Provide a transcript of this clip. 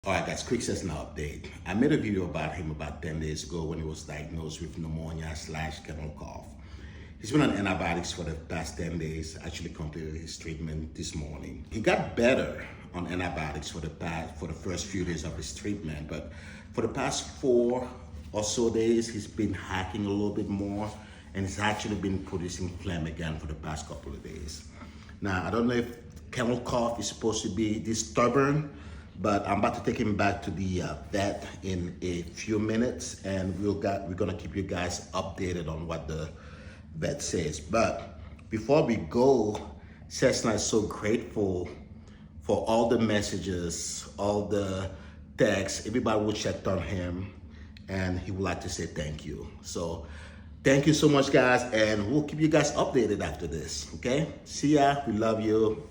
All right, guys, quick Cessna update. I made a video about him about 10 days ago when he was diagnosed with pneumonia / kennel cough. He's been on antibiotics for the past 10 days, actually completed his treatment this morning. He got better on antibiotics for the first few days of his treatment, but for the past 4 or so days, he's been hacking a little bit more, and he's actually been producing phlegm again for the past couple of days. Now, I don't know if kennel cough is supposed to be this stubborn, but I'm about to take him back to the vet in a few minutes, and we're gonna keep you guys updated on what the vet says. But before we go, Cessna is so grateful for all the messages, all the texts, everybody who checked on him, and he would like to say thank you. So thank you so much, guys, and we'll keep you guys updated after this, okay? See ya, we love you.